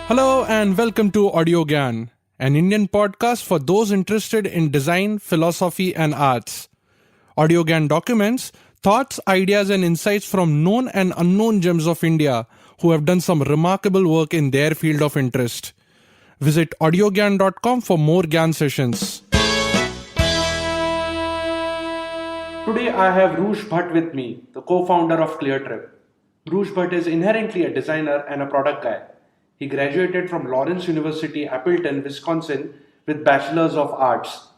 Hello and welcome to Audio Gyan, an Indian podcast for those interested in design, philosophy, and arts. Audio Gyan documents thoughts, ideas, and insights from known and unknown gems of India who have done some remarkable work in their field of interest. Visit audiogyan.com for more Gyan sessions. Today I have Hrush Bhatt with me, the co-founder of Cleartrip. Hrush Bhatt is inherently a designer and a product guy. He graduated from Lawrence University, Appleton, Wisconsin with Bachelor of Arts.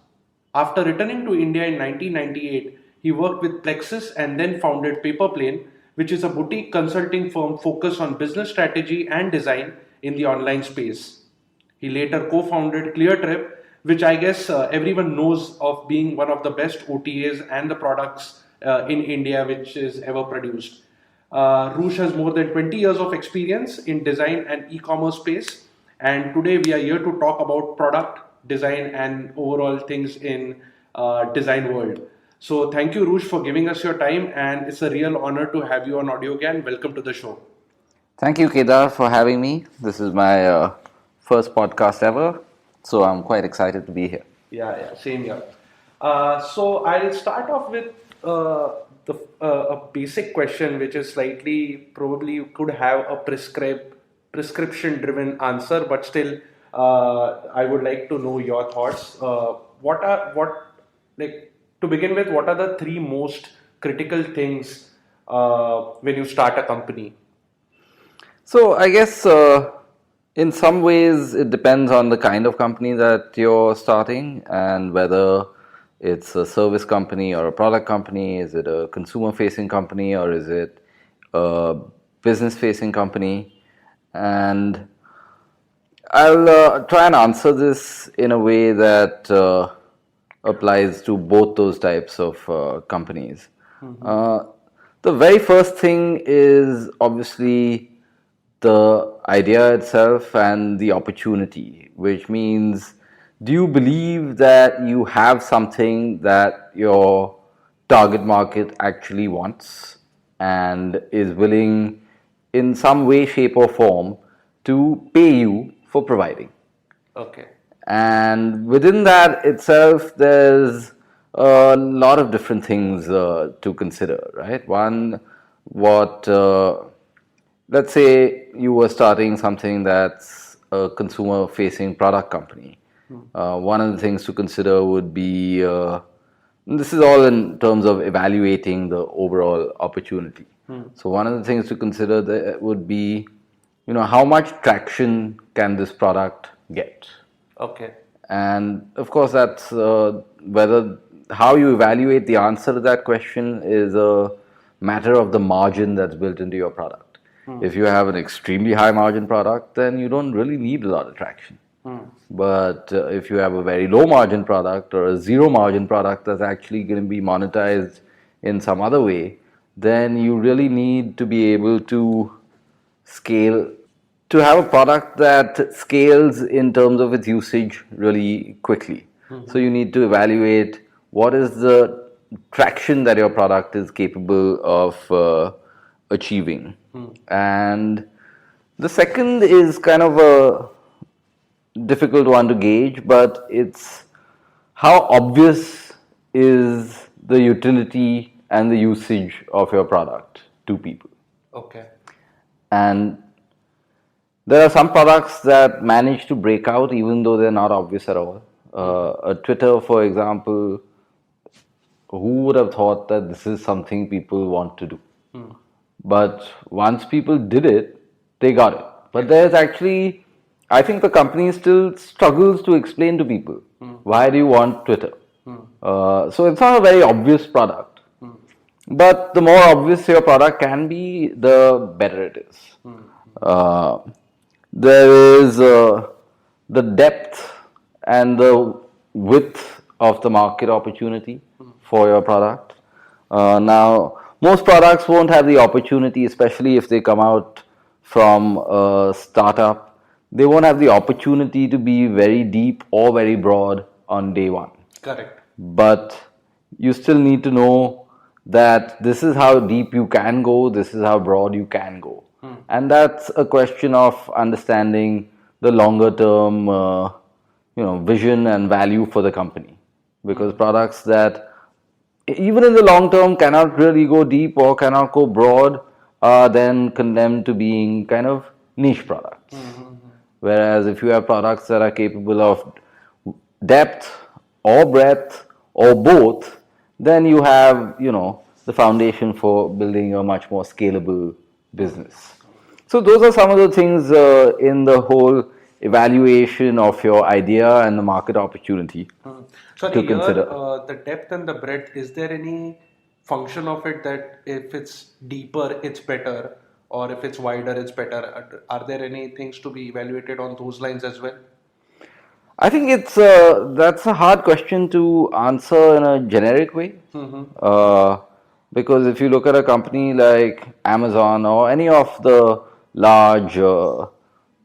After returning to India in 1998, he worked with Plexus and then founded PaperPlane, which is a boutique consulting firm focused on business strategy and design in the online space. He later co-founded Cleartrip, which I guess everyone knows of being one of the best OTAs and the products in India which is ever produced. Hrush has more than 20 years of experience in design and e-commerce space, and today we are here to talk about product design and overall things in design world. So thank you, Hrush, for giving us your time, and it's a real honor to have you on AudioGyan. Welcome to the show. Thank you, Kedar, for having me. This is my first podcast ever, so I'm quite excited to be here. Yeah, same here. So I'll start off with a basic question, which is slightly probably you could have a prescription-driven answer, but still, I would like to know your thoughts. To begin with, what are the three most critical things when you start a company? So I guess in some ways it depends on the kind of company that you're starting and whether it's a service company or a product company. Is it a consumer-facing company or is it a business-facing company? And I'll try and answer this in a way that applies to both those types of companies. The very first thing is obviously the idea itself and the opportunity, which means, do you believe that you have something that your target market actually wants and is willing in some way, shape or form to pay you for providing? Okay. And within that itself, there's a lot of different things to consider, right? One, let's say you were starting something that's a consumer-facing product company. One of the things to consider would be, this is all in terms of evaluating the overall opportunity. So one of the things to consider would be, how much traction can this product get? Okay. And of course, that's how you evaluate the answer to that question is a matter of the margin that's built into your product. If you have an extremely high margin product, then you don't really need a lot of traction. But if you have a very low margin product or a zero margin product that's actually going to be monetized in some other way, then you really need to be able to scale, to have a product that scales in terms of its usage really quickly. So you need to evaluate what is the traction that your product is capable of achieving. And the second is kind of a difficult one to gauge, but it's how obvious is the utility and the usage of your product to people. Okay. And there are some products that manage to break out even though they're not obvious at all. A Twitter, for example, who would have thought that this is something people want to do? But once people did it, they got it. But there's actually, I think the company still struggles to explain to people, why do you want Twitter? So it's not a very obvious product. But the more obvious your product can be, the better it is. There is the depth and the width of the market opportunity for your product. Now, most products won't have the opportunity, especially if they come out from a startup. They won't have the opportunity to be very deep or very broad on day one. Correct. But you still need to know that this is how deep you can go, this is how broad you can go. And that's a question of understanding the longer term vision and value for the company, because products that even in the long term cannot really go deep or cannot go broad are then condemned to being kind of niche products. Whereas if you have products that are capable of depth or breadth or both, then you have, the foundation for building a much more scalable business. So those are some of the things in the whole evaluation of your idea and the market opportunity Sorry, to here, consider. the depth and the breadth, is there any function of it that if it's deeper, it's better, or if it's wider, it's better? Are there any things to be evaluated on those lines as well? I think that's a hard question to answer in a generic way. Uh, because if you look at a company like Amazon or any of the large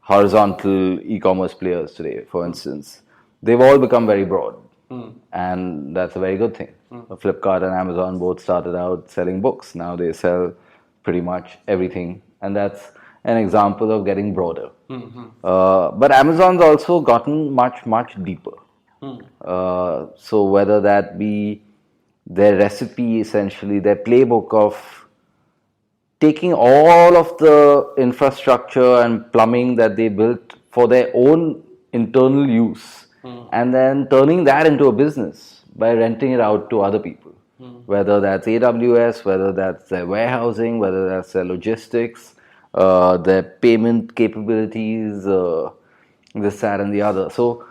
horizontal e-commerce players today, for instance, they've all become very broad, and that's a very good thing. Flipkart and Amazon both started out selling books. Now they sell pretty much everything, and that's an example of getting broader. But Amazon's also gotten much deeper. So whether that be their recipe, essentially their playbook of taking all of the infrastructure and plumbing that they built for their own internal use and then turning that into a business by renting it out to other people, whether that's AWS, whether that's their warehousing, whether that's their logistics, their payment capabilities, this, that, and the other. So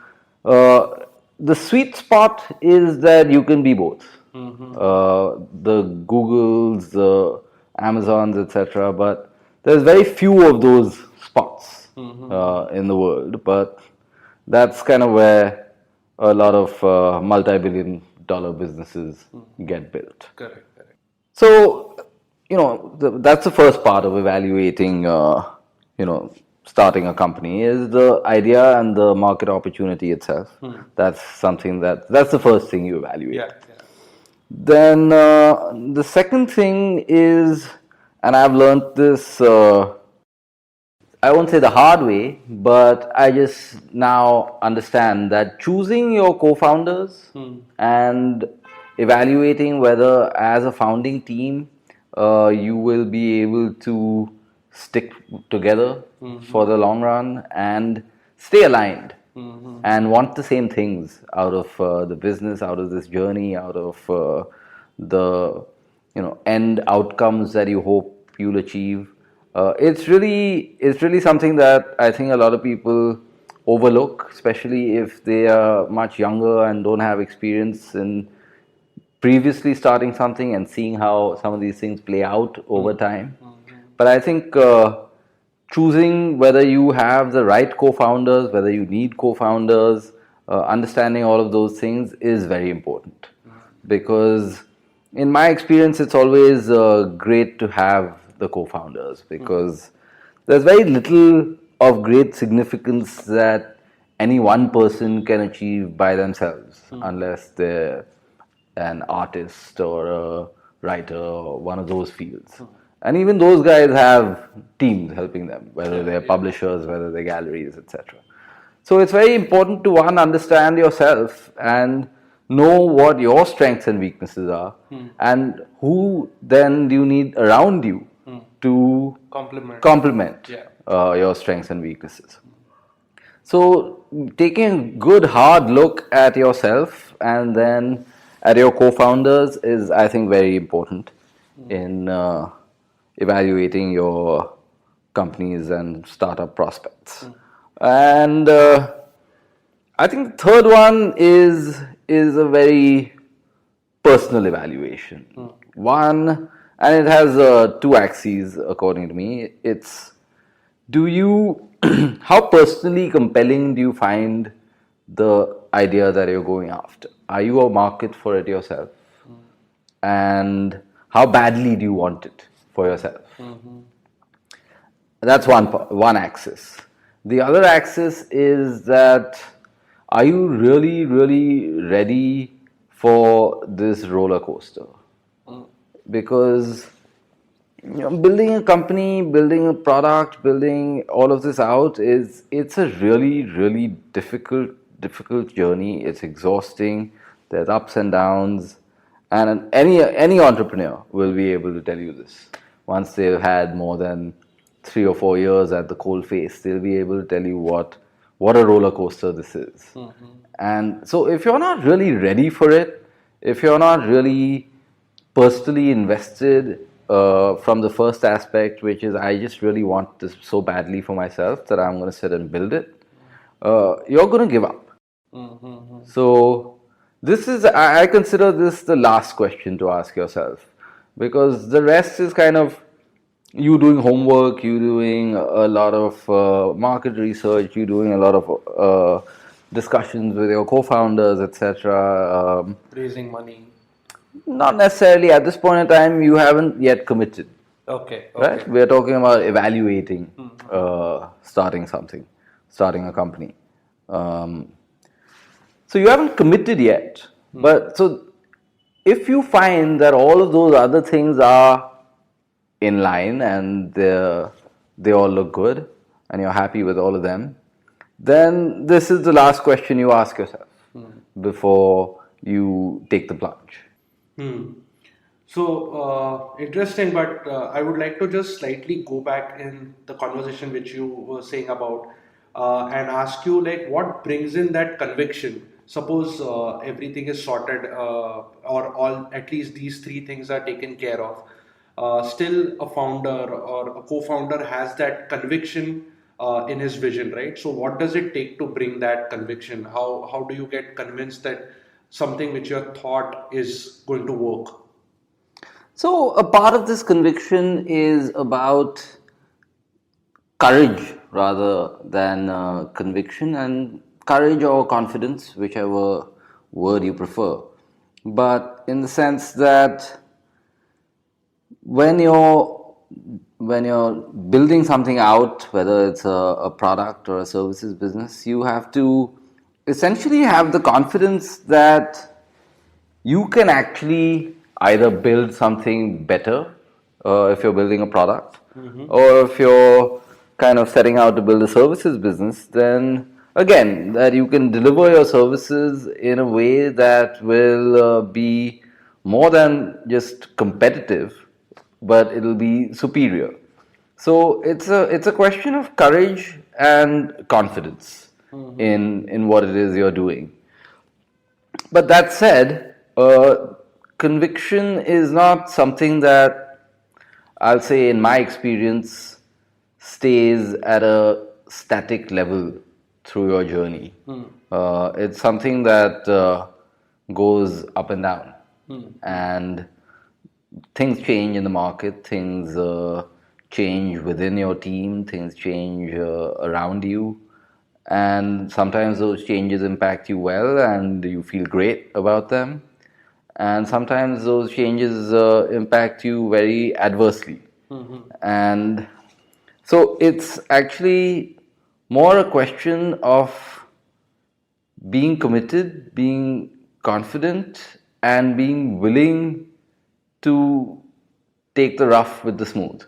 the sweet spot is that you can be both. The Googles, the Amazons, etc. But there's very few of those spots in the world. But that's kind of where a lot of multi-billion-dollar businesses get built. Correct. So, that's the first part of evaluating, starting a company is the idea and the market opportunity itself. That's the first thing you evaluate. Yeah. Then the second thing is, and I've learned this, I won't say the hard way, but I just now understand that choosing your co-founders and evaluating whether as a founding team you will be able to stick together for the long run and stay aligned and want the same things out of the business, out of this journey, out of the end outcomes that you hope you'll achieve. It's really something that I think a lot of people overlook, especially if they are much younger and don't have experience in previously starting something and seeing how some of these things play out over time. But I think choosing whether you have the right co-founders, whether you need co-founders, understanding all of those things is very important. Because in my experience, it's always great to have the co-founders, because there's very little of great significance that any one person can achieve by themselves, unless they're an artist or a writer or one of those fields. And even those guys have teams helping them, whether they're publishers, whether they're galleries, etc. So it's very important to, one, understand yourself and know what your strengths and weaknesses are, and who then do you need around you to complement your strengths and weaknesses. So taking a good hard look at yourself and then at your co-founders is, I think, very important in evaluating your companies and startup prospects. And I think the third one is a very personal evaluation. One, and it has two axes according to me. It's, how personally compelling do you find the idea that you're going after? Are you a market for it yourself? And how badly do you want it for yourself? That's one axis. The other axis is that, are you really ready for this roller coaster? Because Building a company, building a product, building all of this out it's a really difficult journey. It's exhausting. There's ups and downs, and any entrepreneur will be able to tell you this. Once they've had more than 3 or 4 years at the coal face, they'll be able to tell you what a roller coaster this is. And so if you're not really ready for it, if you're not really personally invested from the first aspect, which is I just really want this so badly for myself that I'm going to sit and build it, you're going to give up. So this is, I consider this the last question to ask yourself, because the rest is kind of you doing homework, you doing a lot of market research, you doing a lot of discussions with your co-founders, etc. Raising money. Not necessarily. At this point in time, you haven't yet committed. Okay. Right? We're talking about evaluating, starting something, starting a company. So you haven't committed yet. But so if you find that all of those other things are in line and they all look good and you're happy with all of them, then this is the last question you ask yourself before you take the plunge. So interesting, but I would like to just slightly go back in the conversation which you were saying about and ask you like what brings in that conviction. Suppose everything is sorted or all at least these three things are taken care of. Still a founder or a co-founder has that conviction in his vision, right? So what does it take to bring that conviction? How do you get convinced that something which you have thought is going to work? So a part of this conviction is about courage rather than conviction, and courage or confidence, whichever word you prefer. But in the sense that when you're building something out, whether it's a product or a services business, you have to essentially have the confidence that you can actually either build something better if you're building a product, or if you're kind of setting out to build a services business, then again, that you can deliver your services in a way that will be more than just competitive, but it'll be superior. So it's a question of courage and confidence in what it is you're doing. But that said, conviction is not something that I'll say, in my experience, stays at a static level through your journey. It's something that goes up and down, and things change in the market, things change within your team, things change around you, and sometimes those changes impact you well and you feel great about them, and sometimes those changes impact you very adversely. And so it's actually more a question of being committed, being confident, and being willing to take the rough with the smooth.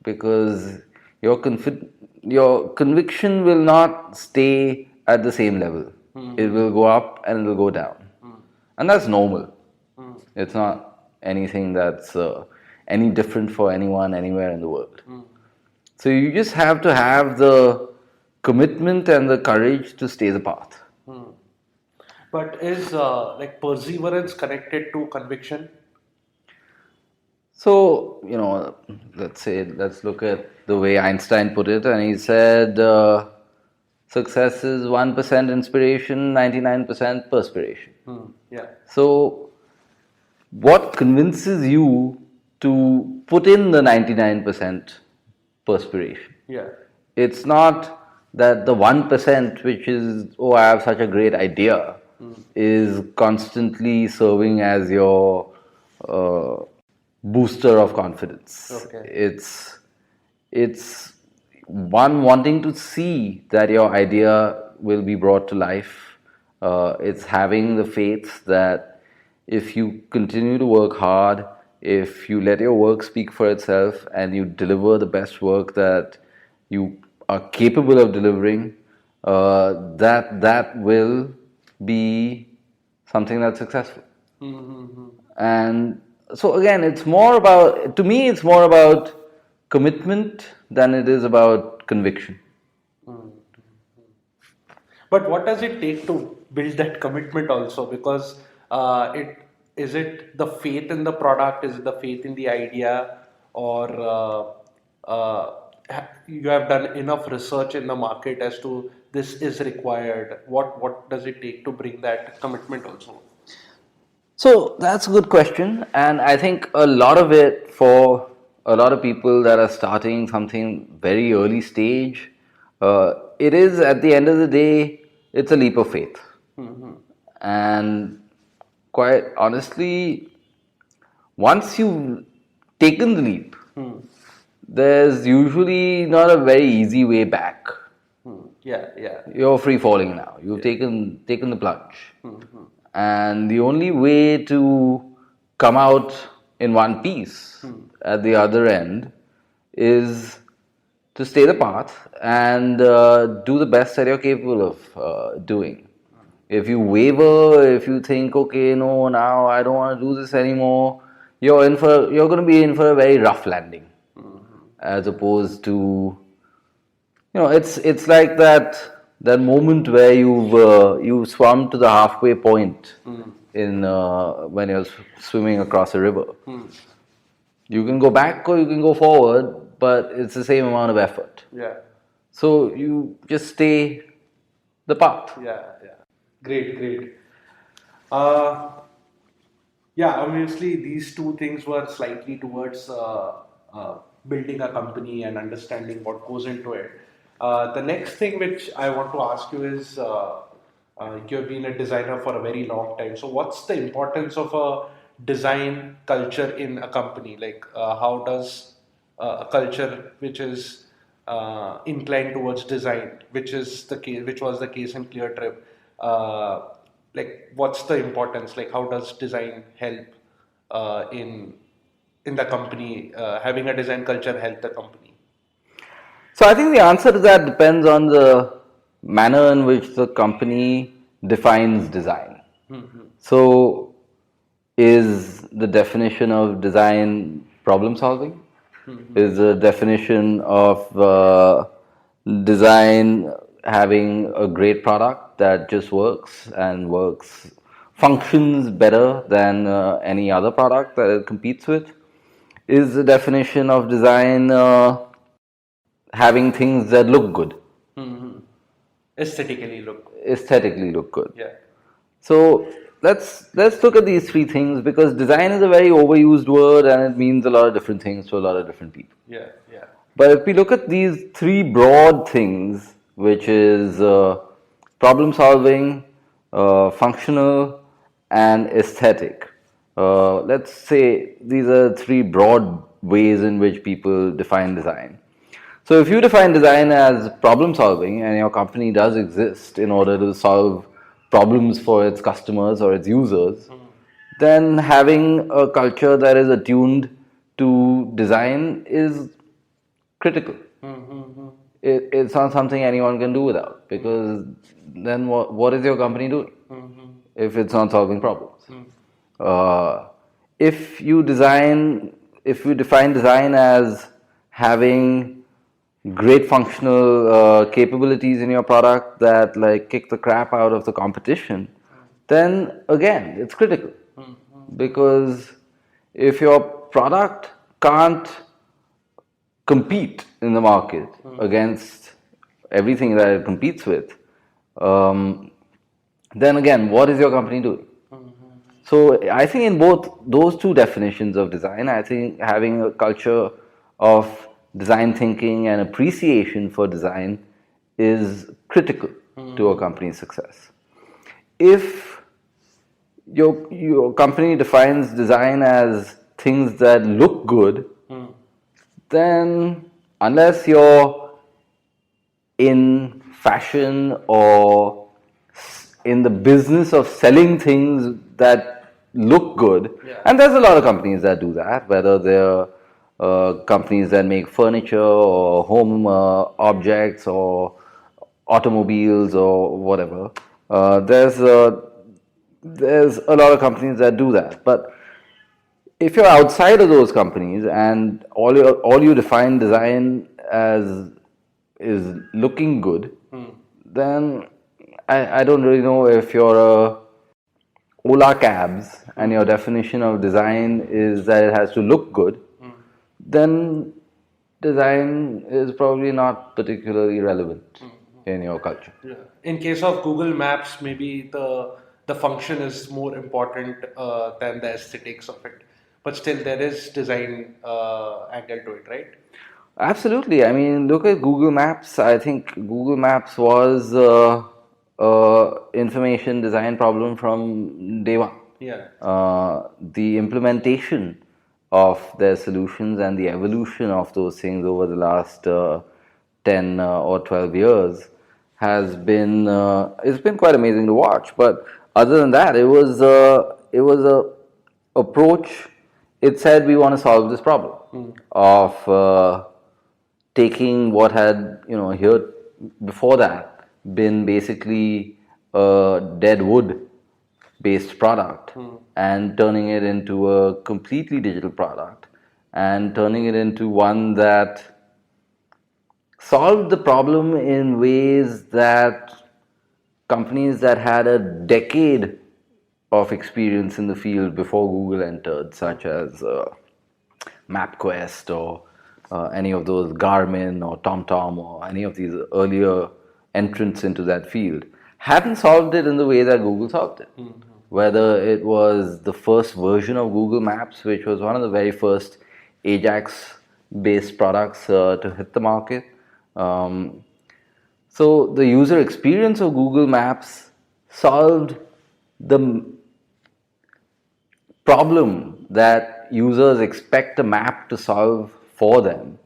Because your conviction will not stay at the same level. It will go up and it will go down. And that's normal. It's not anything that's any different for anyone anywhere in the world. So you just have to have the commitment and the courage to stay the path. But is like perseverance connected to conviction? So, let's look at the way Einstein put it, and he said success is 1% inspiration, 99% perspiration. Yeah. So, what convinces you to put in the 99% perspiration? Yeah. It's not that the 1%, which is, oh, I have such a great idea, is constantly serving as your booster of confidence. Okay. It's one wanting to see that your idea will be brought to life. It's having the faith that if you continue to work hard, if you let your work speak for itself and you deliver the best work that you are capable of delivering, that will be something that's successful. And so again, it's more about, to me, it's more about commitment than it is about conviction. But what does it take to build that commitment also? Because it is it the faith in the product, is it the faith in the idea, or you have done enough research in the market as to this is required? What does it take to bring that commitment also? So that's a good question, and I think a lot of it for a lot of people that are starting something very early stage, it is at the end of the day, it's a leap of faith. And quite honestly, once you've taken the leap, there's usually not a very easy way back. Yeah. You're free falling now. You've taken the plunge. And the only way to come out in one piece at the other end is to stay the path and do the best that you're capable of doing. If you waver, if you think, okay, no, now I don't want to do this anymore, you're going to be in for a very rough landing, as opposed to, it's like that moment where you've swum to the halfway point in when you're swimming across a river. You can go back or you can go forward, but it's the same amount of effort. Yeah. So you just stay the path. Yeah. Great. Uh, yeah, obviously these two things were slightly towards building a company and understanding what goes into it. The next thing which I want to ask you is, you've been a designer for a very long time. So what's the importance of a design culture in a company? Like, how does a culture which is inclined towards design, which was the case in Cleartrip, like what's the importance? Like, how does design help in the company? Having a design culture help the company? So I think the answer to that depends on the manner in which the company defines design. So is the definition of design problem solving? Is the definition of design having a great product that just works and functions better than any other product that it competes with? Is the definition of design having things that look good? Aesthetically look good. Yeah. So let's look at these three things, because design is a very overused word and it means a lot of different things to a lot of different people. Yeah. But if we look at these three broad things, which is problem solving, functional, and aesthetic, let's say these are three broad ways in which people define design. So if you define design as problem solving, and your company does exist in order to solve problems for its customers or its users, then having a culture that is attuned to design is critical. It's not something anyone can do without, because then what is your company doing if it's not solving problems? If you define design as having great functional capabilities in your product that like kick the crap out of the competition, then again it's critical, because if your product can't compete in the market against everything that it competes with, then again, what is your company doing? So I think in both those two definitions of design, I think having a culture of design thinking and appreciation for design is critical to a company's success. If your company defines design as things that look good, then unless you're in fashion or in the business of selling things that look good. Yeah. And there's a lot of companies that do that, whether they're companies that make furniture or home objects or automobiles or whatever. There's a lot of companies that do that. But if you're outside of those companies and all you define design as is looking good, then I don't really know if you're a Ola cabs and your definition of design is that it has to look good, then design is probably not particularly relevant in your culture. Yeah. In case of Google Maps, maybe the function is more important than the aesthetics of it, but still there is design angle to it, right? Absolutely. I mean, look at Google Maps. I think Google Maps was information design problem from day one. Yeah. The implementation of their solutions and the evolution of those things over the last 10 or 12 years has been it's been quite amazing to watch. But other than that, it was a approach. It said we want to solve this problem of taking what had here before that been basically a dead wood based product and turning it into a completely digital product and turning it into one that solved the problem in ways that companies that had a decade of experience in the field before Google entered, such as MapQuest or any of those Garmin or TomTom or any of these earlier entrants into that field, hadn't solved it in the way that Google solved it. Whether it was the first version of Google Maps, which was one of the very first Ajax-based products to hit the market. So the user experience of Google Maps solved the problem that users expect a map to solve for them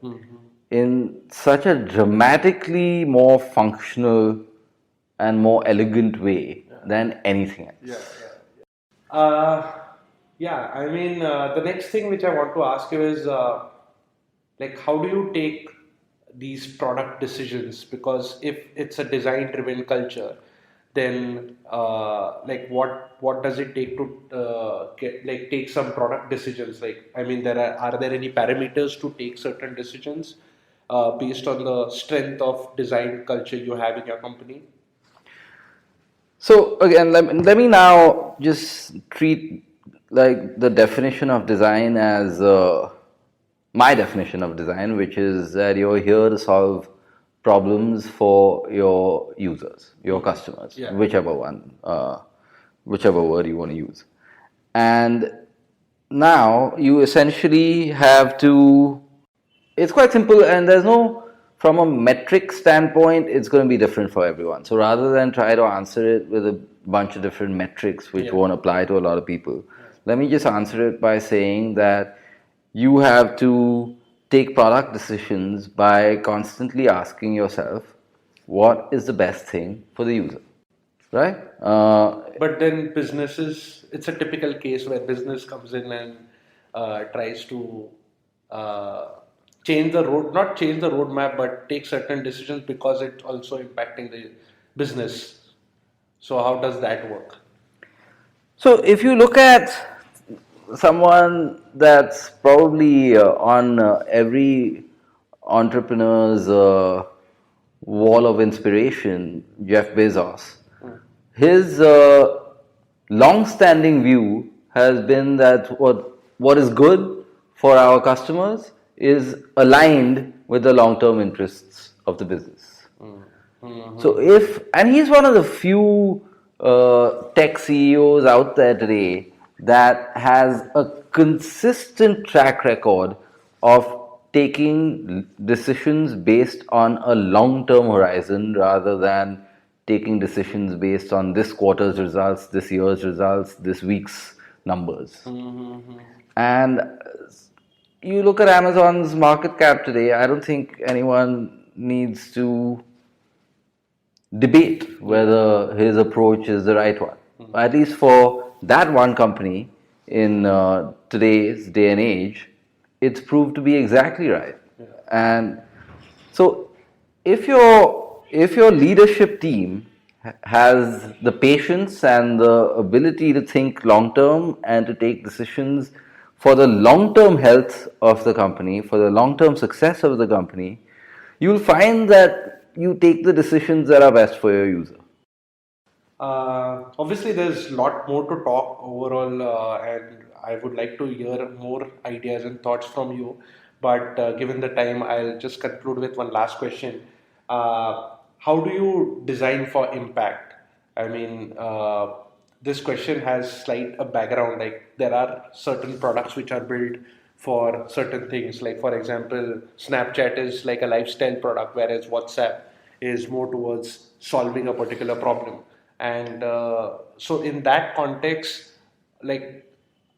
in such a dramatically more functional and more elegant way than anything else. I mean, the next thing which I want to ask you is like, how do you take these product decisions? Because if it's a design-driven culture, then like what does it take to take some product decisions? Like, I mean, are there any parameters to take certain decisions based on the strength of design culture you have in your company? So again, let me now just treat like the definition of design as my definition of design, which is that you're here to solve problems for your users, your customers, whichever word you want to use. And now you essentially have to, it's quite simple, and there's no, from a metric standpoint, it's going to be different for everyone. So rather than try to answer it with a bunch of different metrics which won't apply to a lot of people, let me just answer it by saying that you have to take product decisions by constantly asking yourself, what is the best thing for the user, right? But then businesses, it's a typical case where business comes in and tries to not change the roadmap, but take certain decisions because it's also impacting the business. So how does that work? So if you look at someone that's probably on every entrepreneur's wall of inspiration, Jeff Bezos, his long-standing view has been that what is good for our customers is aligned with the long-term interests of the business. So and he's one of the few tech CEOs out there today that has a consistent track record of taking decisions based on a long-term horizon rather than taking decisions based on this quarter's results, this year's results, this week's numbers. And you look at Amazon's market cap today, I don't think anyone needs to debate whether his approach is the right one, at least for that one company in today's day and age, it's proved to be exactly right. And so if your leadership team has the patience and the ability to think long term and to take decisions for the long term health of the company, for the long term success of the company, you'll find that you take the decisions that are best for your user. Obviously, there's a lot more to talk overall, and I would like to hear more ideas and thoughts from you. But given the time, I'll just conclude with one last question. How do you design for impact? I mean, this question has slight a background. Like there are certain products which are built for certain things. Like for example, Snapchat is like a lifestyle product, whereas WhatsApp is more towards solving a particular problem. And so, in that context, like,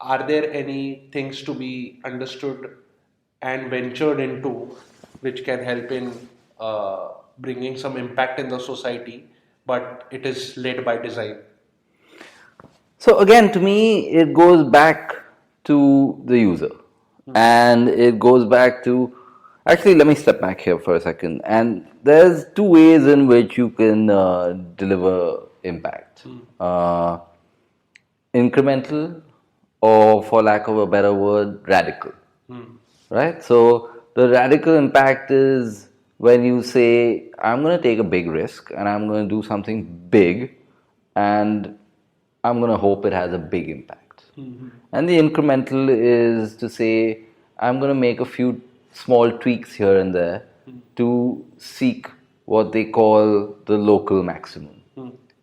are there any things to be understood and ventured into which can help in bringing some impact in the society, but it is led by design? So again, to me, it goes back to the user, and it goes back to. Actually, let me step back here for a second. And there's two ways in which you can deliver impact: incremental, or for lack of a better word, radical. Right? So the radical impact is when you say, I'm going to take a big risk and I'm going to do something big, and I'm going to hope it has a big impact. And the incremental is to say, I'm going to make a few small tweaks here and there to seek what they call the local maximum.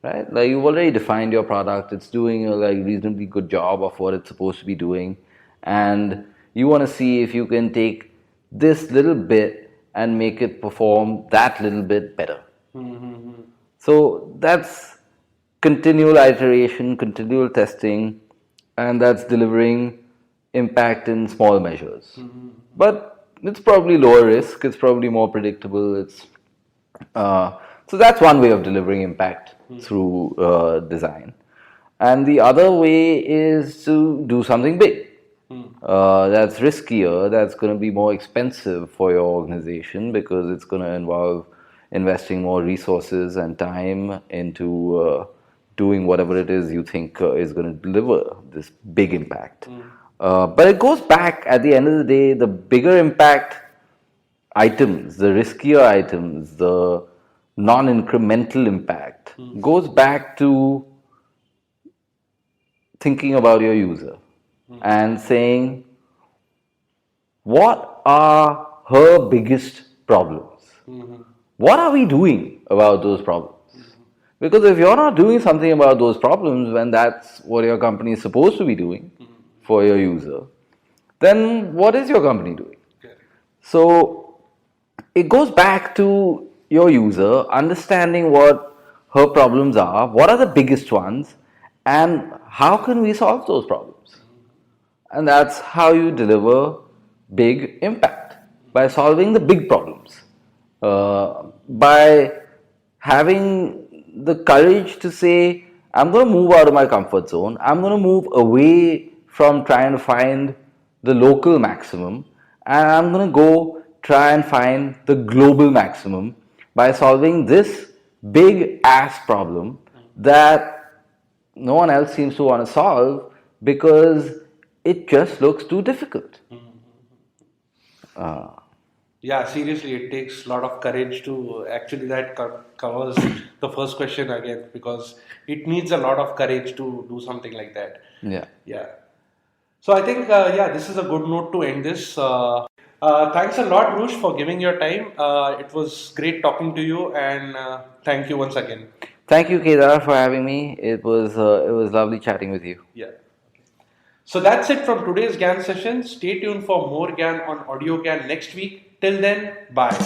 Right? Like you've already defined your product, it's doing a like reasonably good job of what it's supposed to be doing, and you want to see if you can take this little bit and make it perform that little bit better. So that's continual iteration, continual testing, and that's delivering impact in small measures. But it's probably lower risk, it's probably more predictable. So that's one way of delivering impact through design. And the other way is to do something big. That's riskier, that's going to be more expensive for your organization because it's going to involve investing more resources and time into doing whatever it is you think is going to deliver this big impact. But it goes back at the end of the day, the bigger impact items, the riskier items, the non-incremental impact goes back to thinking about your user and saying, what are her biggest problems? What are we doing about those problems? Because if you're not doing something about those problems when that's what your company is supposed to be doing for your user, then what is your company doing? So it goes back to your user understanding what her problems are, what are the biggest ones, and how can we solve those problems. And that's how you deliver big impact, by solving the big problems, by having the courage to say, I'm going to move out of my comfort zone, I'm going to move away from trying to find the local maximum, and I'm going to go try and find the global maximum by solving this big ass problem that no one else seems to want to solve because it just looks too difficult. Yeah, seriously, it takes a lot of courage to actually that covers the first question again, because it needs a lot of courage to do something like that. Yeah. Yeah. So I think, yeah, this is a good note to end this. Thanks a lot, Rush, for giving your time. It was great talking to you, and thank you once again. Thank you, Kedar, for having me. It was lovely chatting with you. Yeah. So that's it from today's GAN session. Stay tuned for more GAN on Audio GAN next week. Till then, bye.